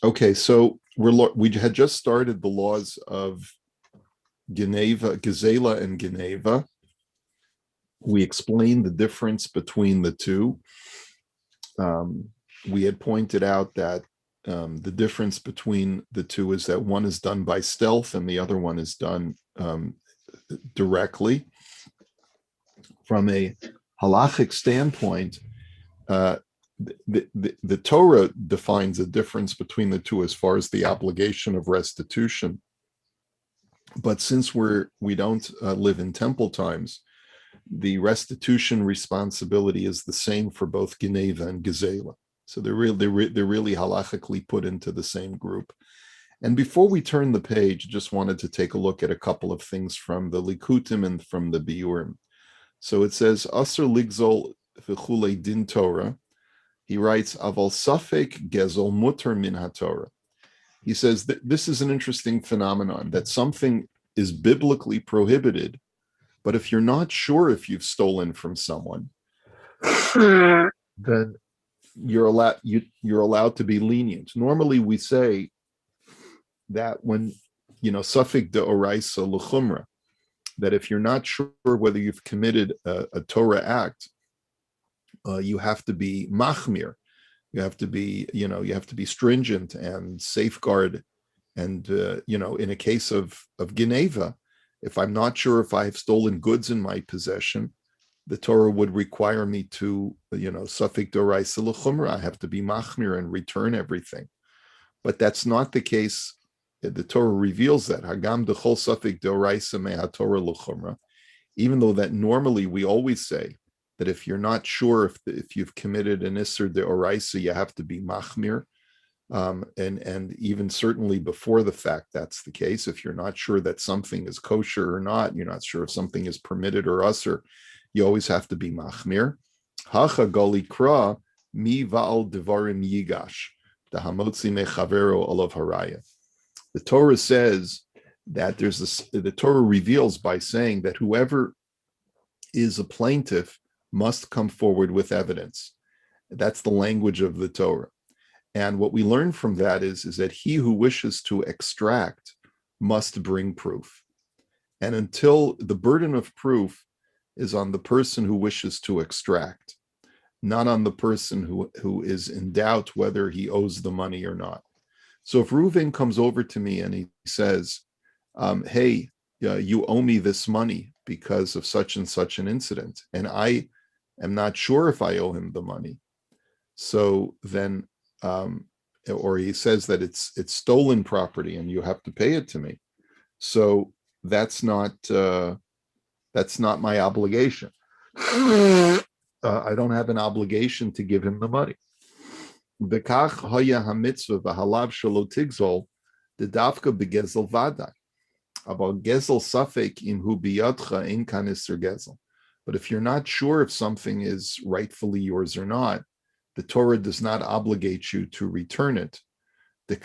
Okay, so we had just started the laws of Geneva, Gezela, and Geneva. We explained the difference between the two. Um, we had pointed out that the difference between the two is that one is done by stealth and the other one is done directly. From a halachic standpoint, the Torah defines a difference between the two as far as the obligation of restitution. But since we don't live in temple times, the restitution responsibility is the same for both Geneva and Gezela. So they're really halachically put into the same group. And before we turn the page, just wanted to take a look at a couple of things from the Likutim and from the Biurim. So it says, Aser ligzol v'chulei din Torah. He writes, Aval safek gezel mutter min haTorah. He says that this is an interesting phenomenon, that something is biblically prohibited, but if you're not sure if you've stolen from someone, then you're allowed to be lenient. Normally we say that when, safek de oraisa l'chumra, that if you're not sure whether you've committed a Torah act, you have to be machmir. You have to be stringent and safeguard. And, in a case of Geneva, if I'm not sure if I've stolen goods in my possession, the Torah would require me to, safek d'oraisa l'chumra, I have to be machmir and return everything. But that's not the case. The Torah reveals that Hagam dechol safek d'oraisa me'haTorah l'chumra, even though that normally we always say that if you're not sure if you've committed an isser d'oraisa, you have to be machmir, and even certainly before the fact that's the case. If you're not sure that something is kosher or not, you're not sure if something is permitted or usher, you always have to be machmir. Hacha gali kra mi va'al devarim yigash the hamotzi mechavero olav haraya. The Torah says that the Torah reveals by saying that whoever is a plaintiff must come forward with evidence. That's the language of the Torah. And what we learn from that is that he who wishes to extract must bring proof. And until the burden of proof is on the person who wishes to extract, not on the person who is in doubt whether he owes the money or not. So if Reuven comes over to me and he says, hey, you owe me this money because of such and such an incident, and I am not sure if I owe him the money. So then, or he says that it's stolen property and you have to pay it to me. So that's not my obligation. I don't have an obligation to give him the money. But if you're not sure if something is rightfully yours or not, the Torah does not obligate you to return it. As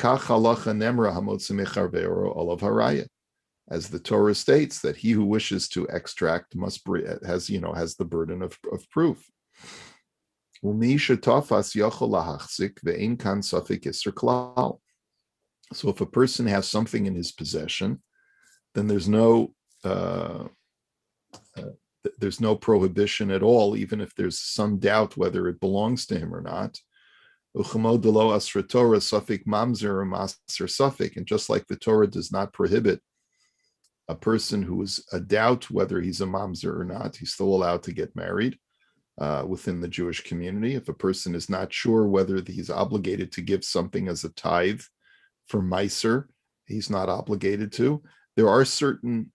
the Torah states, that he who wishes to extract has the burden of proof. So if a person has something in his possession, then there's no prohibition at all, even if there's some doubt whether it belongs to him or not. And just like the Torah does not prohibit a person who is a doubt whether he's a mamzer or not, he's still allowed to get married within the Jewish community. If a person is not sure whether he's obligated to give something as a tithe for meiser, he's not obligated to. There are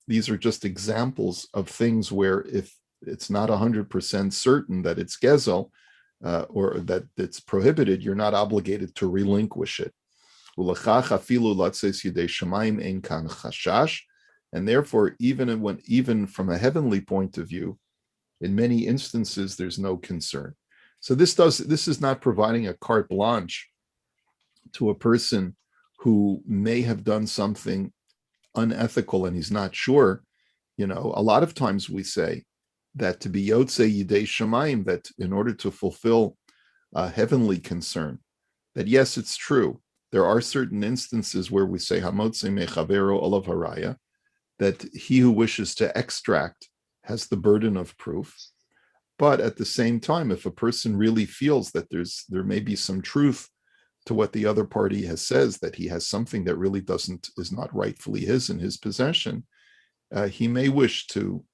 these are just examples of things where if it's not 100% certain that it's gezel or that it's prohibited, you're not obligated to relinquish it. And therefore, even from a heavenly point of view, in many instances, there's no concern. So this is not providing a carte blanche to a person who may have done something unethical and he's not sure. A lot of times we say that to be Yotzei Yidei Shamayim, that in order to fulfill a heavenly concern, that yes, it's true, there are certain instances where we say hamotze mechavero olav haraya, that he who wishes to extract has the burden of proof. But at the same time, if a person really feels that there may be some truth to what the other party has says, that he has something that really is not rightfully his in his possession, he may wish to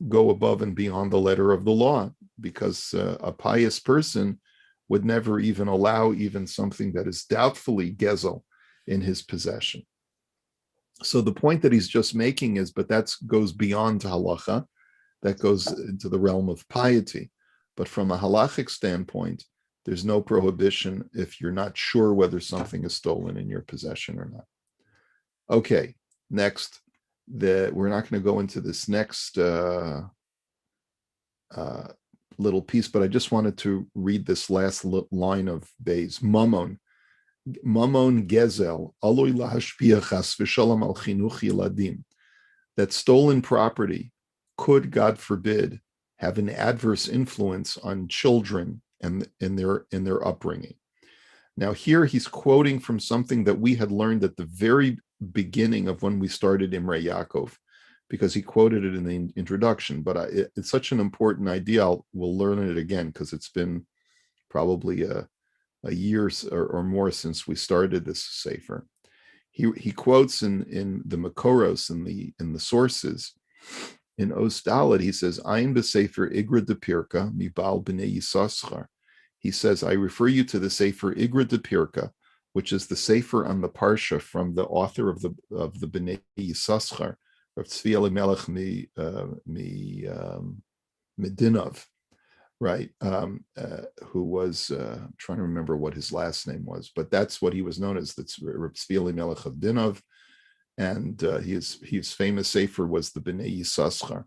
go above and beyond the letter of the law, because a pious person would never even allow even something that is doubtfully gezel in his possession. So the point that he's just making is, but that goes beyond halacha, that goes into the realm of piety. But from a halachic standpoint, there's no prohibition if you're not sure whether something is stolen in your possession or not. Okay, next, we're not going to go into this next little piece, but I just wanted to read this last line of Beis. Mamon gezel aloi lahashpia chas v'shalom al chinuch yiladim. That stolen property could, God forbid, have an adverse influence on children and in their upbringing. Now here he's quoting from something that we had learned at the very beginning of when we started Imrei Yaakov, because he quoted it in the introduction. But it's such an important idea. We'll learn it again because it's been probably a year or more since we started this sefer. He quotes in the Makoros, in the sources, in Ostalad, he says, Ayin b'sefer Igra de Pirka mibal b'nei Yisachar. He says, I refer you to the sefer Igra de Pirka, which is the sefer on the parsha from the author of the B'nei Yisachar, of Tzvi Elimelech Medinov, right? Who was trying to remember what his last name was, but that's what he was known as. That's Tzvi Elimelech of Dinov, and his famous sefer was the B'nei Yisachar.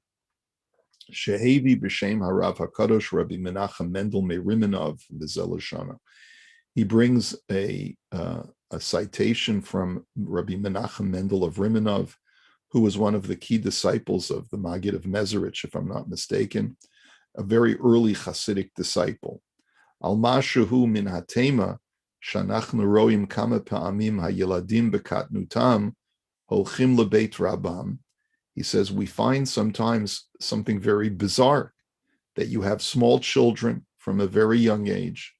Shehevi b'shem harav hakadosh Rabbi Menachem Mendel Meriminov v'zelashana. He brings a citation from Rabbi Menachem Mendel of Riminov, who was one of the key disciples of the Maggid of Mezerich, if I'm not mistaken, a very early Hasidic disciple. Al mashahu min hatema shanachnu roim kama pa'amim hayeladim bekatnutam holchim lebeit rabam. He says, we find sometimes something very bizarre, that you have small children from a very young age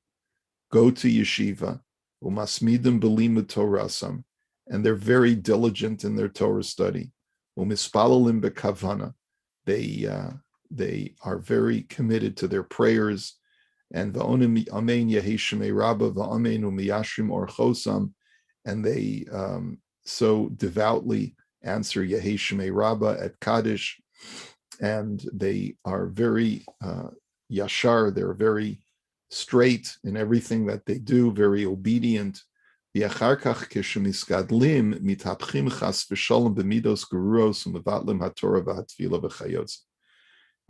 go to yeshiva, umasmidim belimud torasam, and they're very diligent in their Torah study. Umispalalim bekavana, they are very committed to their prayers, and va'onim amen yehi shemei rabba va'amen umiyashrim orchosam, and they so devoutly answer Yehi Shemei Rabbah at Kaddish, and they are very yashar, they're very straight in everything that they do, very obedient. And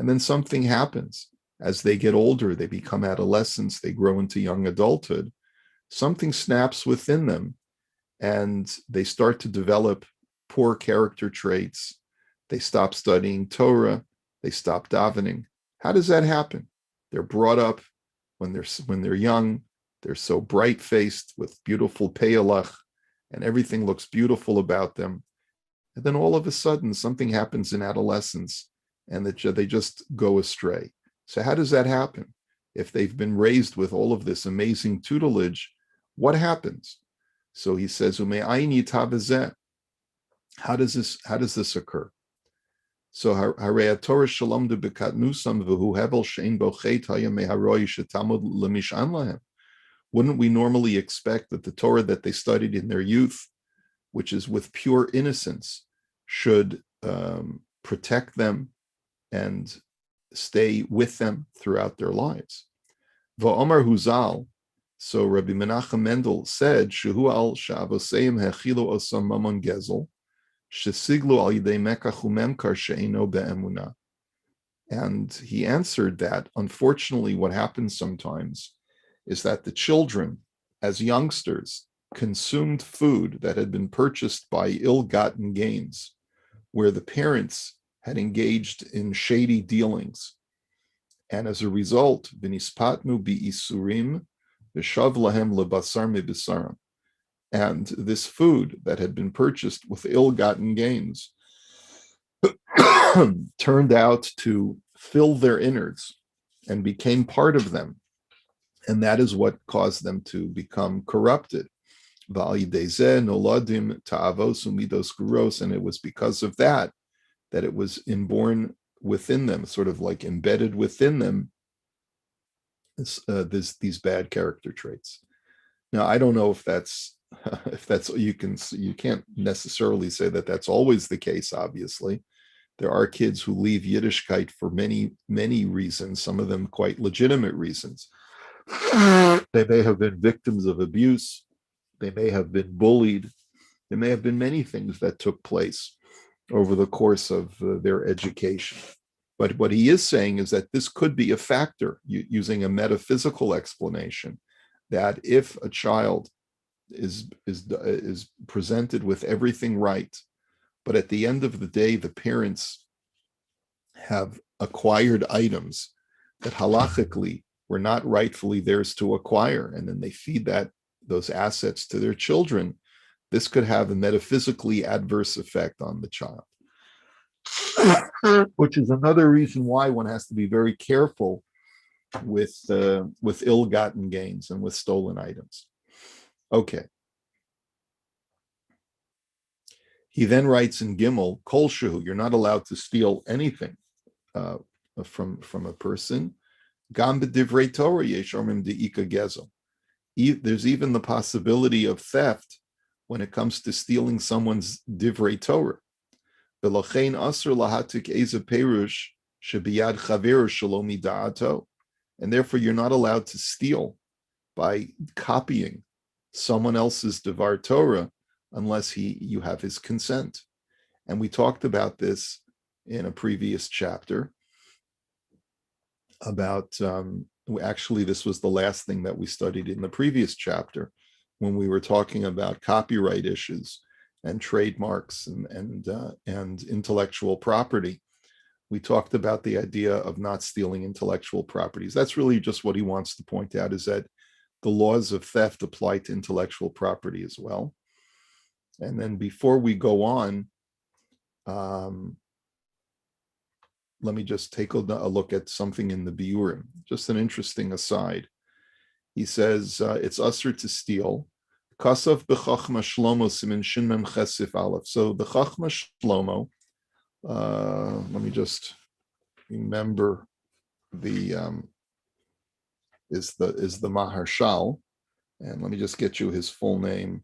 then something happens. As they get older, they become adolescents, they grow into young adulthood. Something snaps within them, and they start to develop poor character traits. They stop studying Torah. They stop davening. How does that happen? They're brought up when they're young. They're so bright-faced with beautiful peyalach, and everything looks beautiful about them. And then all of a sudden, something happens in adolescence, and they just go astray. So how does that happen? If they've been raised with all of this amazing tutelage, what happens? So he says, how does this occur? So harei Torah shalom de bekatnusam v'hu hevel shein bo chet hayam meharoi shetamud lemishan lahem. Wouldn't we normally expect that the Torah that they studied in their youth, which is with pure innocence, should protect them and stay with them throughout their lives? Va'omar Huzal, so Rabbi Menachem Mendel said, Shehu al sha'avoseim hechilu osam mamon gezel, shesiglu al yidei mekach umemkar she'eno be'emunah. And he answered that, unfortunately, what happens sometimes is that the children, as youngsters, consumed food that had been purchased by ill-gotten gains, where the parents had engaged in shady dealings. And as a result, v'nispatnu bi'isurim v'shav lahem lebasar mibisaram. And this food that had been purchased with ill-gotten gains turned out to fill their innards and became part of them. And that is what caused them to become corrupted. And it was because of that it was inborn within them, sort of like embedded within them, these bad character traits. Now, I don't know if that's you can't necessarily say that that's always the case. Obviously, there are kids who leave Yiddishkeit for many reasons, some of them quite legitimate reasons. They may have been victims of abuse. They may have been bullied. There may have been many things that took place over the course of their education. But what he is saying is that this could be a factor, using a metaphysical explanation, that if a child is presented with everything right, but at the end of the day, the parents have acquired items that halachically were not rightfully theirs to acquire, and then they feed those assets to their children, this could have a metaphysically adverse effect on the child. Which is another reason why one has to be very careful with ill-gotten gains and with stolen items. Okay. He then writes in Gimel, Kol shehu, you're not allowed to steal anything from a person. Gam b'divrei Torah yesh omrim de'ika gezel. There's even the possibility of theft when it comes to stealing someone's divrei Torah. V'lochein asur lahatik eza perush shebiyad chaver shelo mida'ato. And therefore, you're not allowed to steal by copying someone else's Devar Torah unless you have his consent. And we talked about this in a previous chapter about, actually, this was the last thing that we studied in the previous chapter when we were talking about copyright issues and trademarks and intellectual property. We talked about the idea of not stealing intellectual properties. That's really just what he wants to point out, is that the laws of theft apply to intellectual property as well. And then before we go on, let me just take a look at something in the Biurim, just an interesting aside. He says, it's usher to steal. Kasav b'chachma shlomo simin shin mem chesif aleph. So the chachma shlomo, let me just remember is the Maharshal, and let me just get you his full name.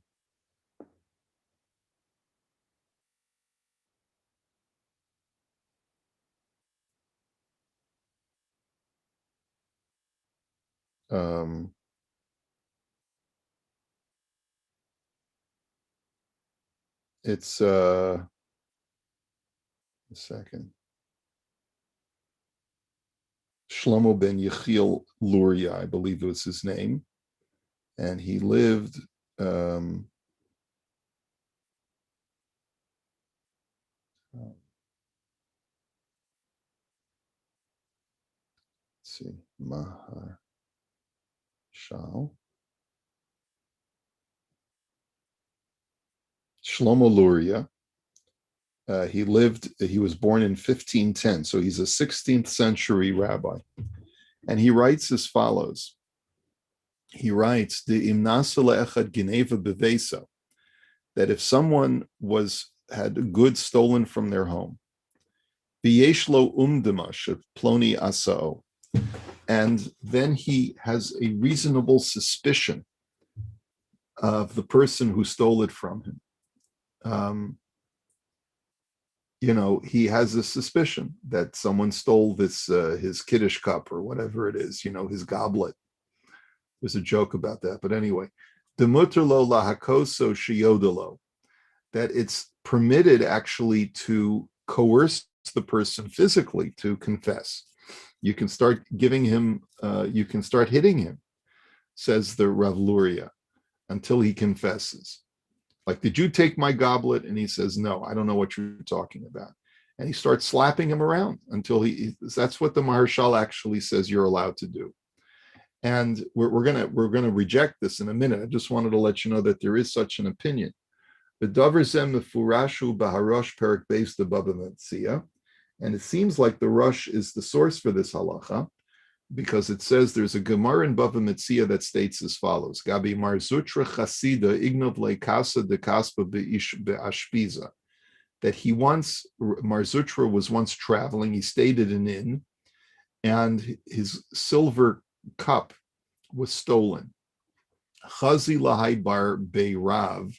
It's a second. Shlomo ben Yechiel Luria, I believe was his name, and he lived. Let's see, Maharshal. Shlomo Luria. He was born in 1510, so he's a 16th century rabbi. And he writes as follows. He writes, that if someone had goods stolen from their home, and then he has a reasonable suspicion of the person who stole it from him. He has a suspicion that someone stole this his Kiddush cup or whatever it is, his goblet. There's a joke about that, but anyway, demuterlo lahakoso shiyodalo, that it's permitted actually to coerce the person physically to confess. You can start giving him, you can start hitting him, says the Rav Luria, until he confesses. Like, did you take my goblet? And he says, no, I don't know what you're talking about. And he starts slapping him around until that's what the Maharshal actually says you're allowed to do. And we're gonna reject this in a minute. I just wanted to let you know that there is such an opinion. And it seems like the Rush is the source for this halacha, because it says there's a Gemara in Bava Metzia that states as follows: Gabi Mar Zutra Chasida Ignov Le Casa de Kaspa Be'ashpiza. That Mar Zutra was once traveling. He stayed at an inn, and his silver cup was stolen. Chazi Lahai Bar Beirav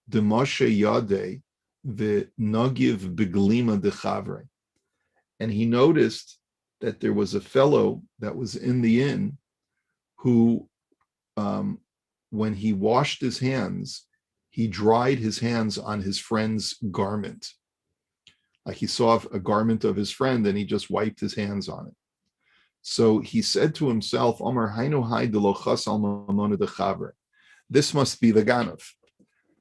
de Moshe Yade the Nagiv Beglima de Chavre. And he noticed that there was a fellow that was in the inn who, when he washed his hands, he dried his hands on his friend's garment. Like he saw a garment of his friend and he just wiped his hands on it. So he said to himself, Omar Hainu Hai de Lochas al Mamona de Chavre. This must be the Ganav.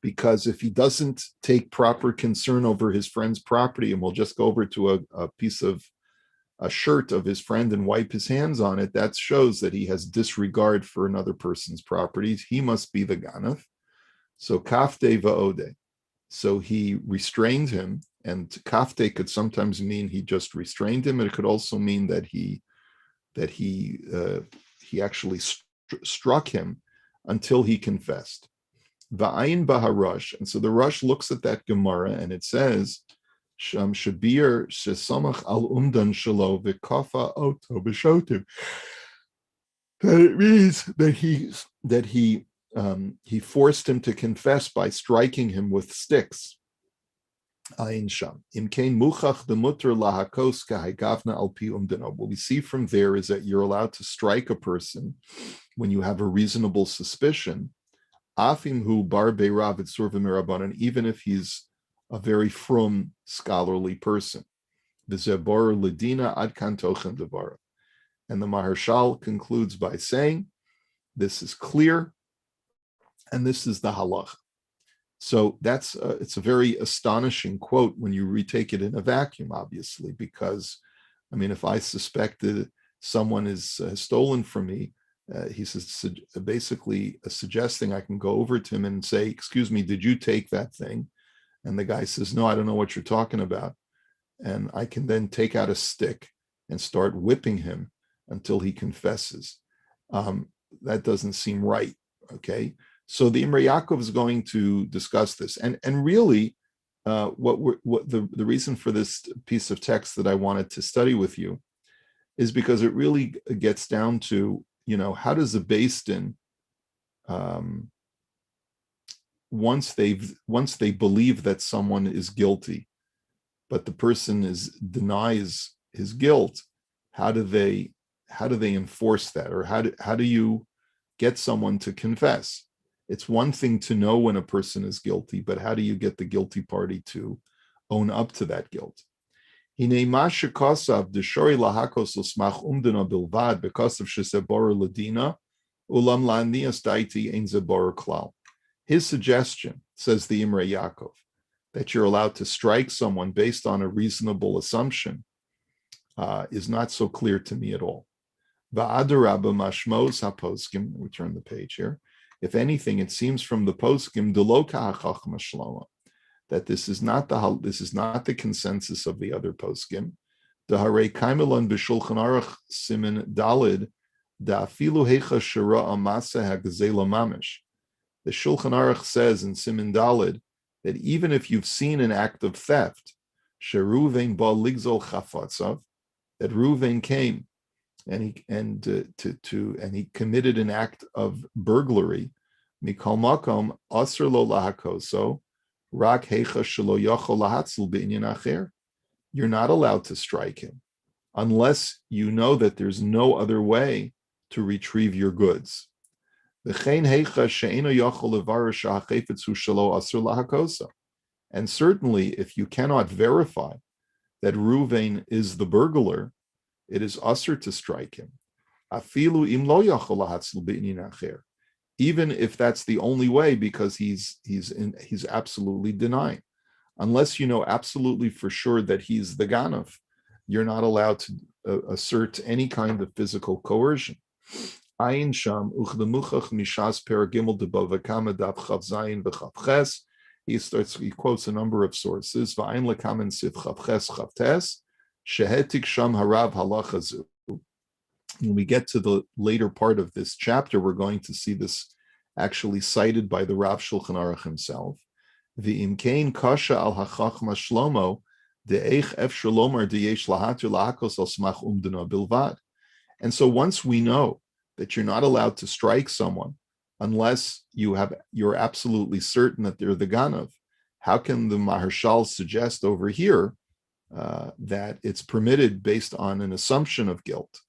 Because if he doesn't take proper concern over his friend's property and will just go over to a piece of a shirt of his friend and wipe his hands on it, that shows that he has disregard for another person's properties. He must be the Ganav. So kafte va'ode. So he restrained him, and kafte could sometimes mean he just restrained him, and it could also mean that he actually struck him until he confessed. Va'ayin baharush, and so the Rush looks at that Gemara, and it says, "Sham shabir shesamach al umdan shelo v'kafa oto b'shotim." That it means that he forced him to confess by striking him with sticks. Ayin sham imkein muchach demuter lahakos kahigavna al pi umdano. What we see from there is that you're allowed to strike a person when you have a reasonable suspicion. Afim hu bar beirav et survim mirabanan, even if he's a very frum, scholarly person. V'zebor ledina ad kan tochen devara. And the Maharshal concludes by saying, this is clear, and this is the halach. So it's a very astonishing quote when you retake it in a vacuum, obviously, because, I mean, if I suspected someone has stolen from me, he's basically suggesting I can go over to him and say, excuse me, did you take that thing? And the guy says, no, I don't know what you're talking about. And I can then take out a stick and start whipping him until he confesses. That doesn't seem right, okay? So the Imrei Yaakov is going to discuss this. And really, the reason for this piece of text that I wanted to study with you is because it really gets down to, how does a Beis Din, once they believe that someone is guilty, but the person denies his guilt, how do they enforce that, or how do you get someone to confess? It's one thing to know when a person is guilty, but how do you get the guilty party to own up to that guilt? Because his suggestion, says the Imrei Yaakov, that you're allowed to strike someone based on a reasonable assumption, is not so clear to me at all. We turn the page here. If anything, it seems from the poskim that this is not the consensus of the other poskim. The Harei Kaimelon b'Shulchan Aruch Simin Dalid da'afilu heicha shara amasa hagzela mamish. The Shulchan Aruch says in Simin Dalid that even if you've seen an act of theft, sheruvein ba ligzol chafatzav, that Ruvain came and he committed an act of burglary. Mikol makom asr lo lahakoso rak heicha shelo yachol lahatzil b'inyan acher. You're not allowed to strike him unless you know that there's no other way to retrieve your goods. And certainly, if you cannot verify that Ruvain is the burglar, it is usher to strike him. Even if that's the only way, because he's absolutely denying. Unless you know absolutely for sure that he's the Ganav, you're not allowed to assert any kind of physical coercion. Ayin Sham, Uchdemuchach Mishas Peragimel de Bavakama Dav Chav Zayin V'Chav Ches. He quotes a number of sources. V'ayin Lekamen Siv Chav Ches Chav Tes, Shehetik Sham Harav Halachazu. When we get to the later part of this chapter, we're going to see this actually cited by the Rav Shulchan Aruch himself. V'imkein kasha al hachachma shlomo de'eich efshar lomar de'yesh lahatu lahakos al smach umdana bilvad. And so once we know that you're not allowed to strike someone unless you're absolutely certain that they're the ganav, how can the Maharshal suggest over here that it's permitted based on an assumption of guilt?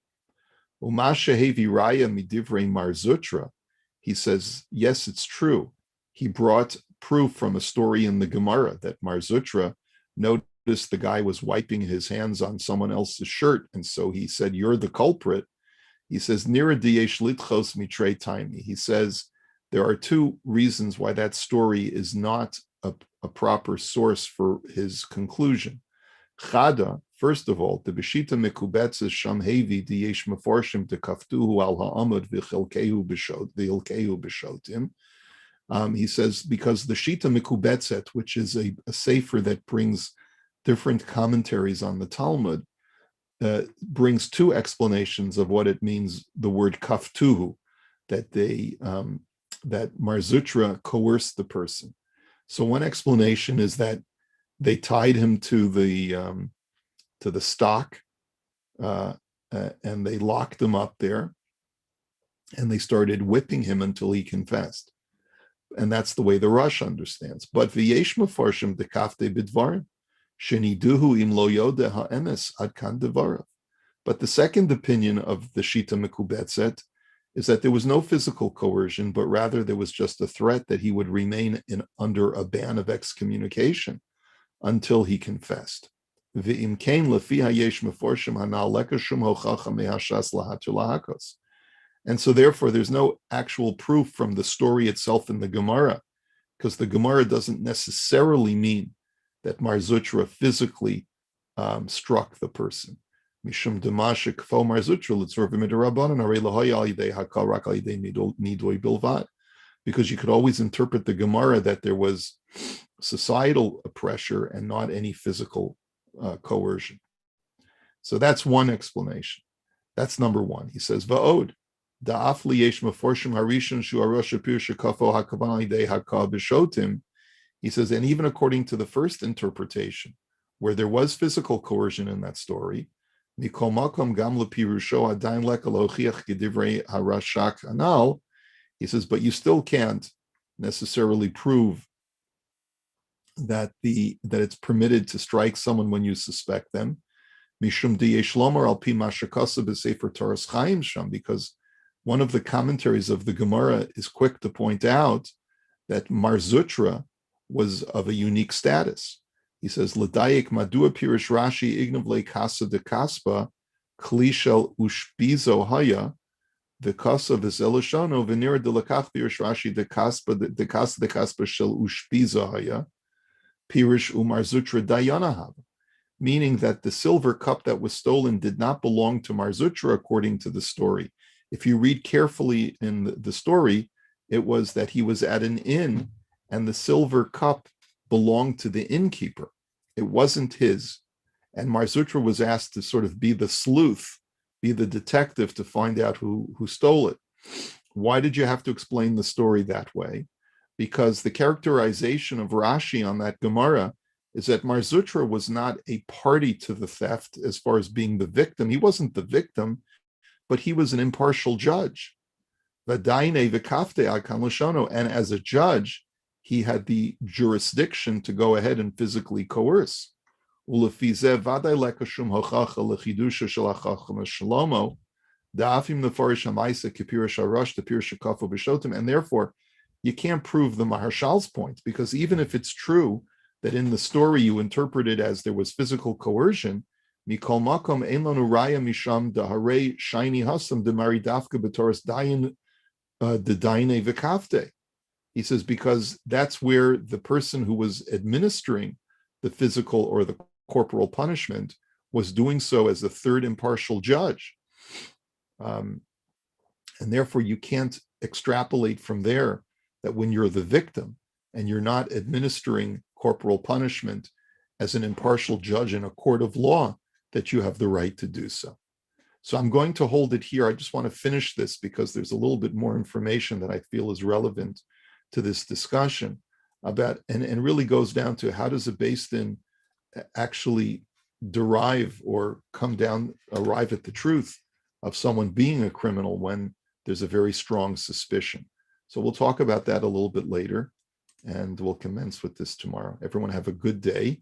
Umashehevi raya midivrei Mar Zutra. He says, yes, it's true. He brought proof from a story in the Gemara that Mar Zutra noticed the guy was wiping his hands on someone else's shirt, and so he said, "You're the culprit." He says, "Nira diyesh litchos mitrei taimi." He says there are two reasons why that story is not a proper source for his conclusion. Chada, first of all, the Beshita Mekubetzes Sham Hevi Diyesh Meforshim Tekaftuhu Al Ha'amud V'Chilkehu B'Shotim. He says because the Shita Mekubetzet, which is a sefer that brings different commentaries on the Talmud, brings two explanations of what it means. The word Kaftuhu, that Mar Zutra coerced the person. So one explanation is that they tied him to the stock, and they locked him up there, and they started whipping him until he confessed, and that's the way the Rush understands. But v'yesh mefarshim dekafte bidvarim sheniduhu im lo yodeh ha'emes ad kan devarav. But the second opinion of the Shita Mekubetzet is that there was no physical coercion, but rather there was just a threat that he would remain under a ban of excommunication until he confessed. And so therefore there's no actual proof from the story itself in the Gemara, because the Gemara doesn't necessarily mean that Mar Zutra physically struck the person. Because you could always interpret the Gemara that there was societal pressure and not any physical coercion. So that's one explanation. That's number one. He says, Va'od, da'afli yesh meforshim harishon shu arosh apir shekafo hakavan idei haka b'shotim. He says, and even according to the first interpretation, where there was physical coercion in that story, mikol makom gam lepirusho adain leka lochiach gedivrei harashak anal. He says, but you still can't necessarily prove that it's permitted to strike someone when you suspect them. Mishum diyesh lomar al pi mashakasa b'sefer Toras Chaim sham, because one of the commentaries of the Gemara is quick to point out that Mar Zutra was of a unique status. He says, L'dayik madua pirish Rashi ignav le kasa de kaspa klishel ushpizo haya the kasa v'zelashono v'nira de lakach pirish Rashi de kaspa de kasa de kaspa shel ushpizo haya pirish umar Zutra dayanahav, meaning that the silver cup that was stolen did not belong to Mar Zutra according to the story. If you read carefully in the story, it was that he was at an inn and the silver cup belonged to the innkeeper. It wasn't his. And Mar Zutra was asked to sort of be the sleuth, be the detective to find out who stole it. Why did you have to explain the story that way? Because the characterization of Rashi on that Gemara is that Mar Zutra was not a party to the theft as far as being the victim. He wasn't the victim, but he was an impartial judge. And as a judge, he had the jurisdiction to go ahead and physically coerce. And therefore, you can't prove the Maharshal's point, because even if it's true that in the story you interpret it as there was physical coercion, Mikol makom ein lanu raya misham daharei shiny hasam demari dafka b'toras dayin the daine v'kafte. He says because that's where the person who was administering the physical or the corporal punishment was doing so as a third impartial judge. And therefore, you can't extrapolate from there that when you're the victim and you're not administering corporal punishment as an impartial judge in a court of law, that you have the right to do so. So I'm going to hold it here. I just want to finish this because there's a little bit more information that I feel is relevant to this discussion about, and really goes down to how does a Beis Din actually derive or arrive at the truth of someone being a criminal when there's a very strong suspicion. So we'll talk about that a little bit later, and we'll commence with this tomorrow. Everyone have a good day.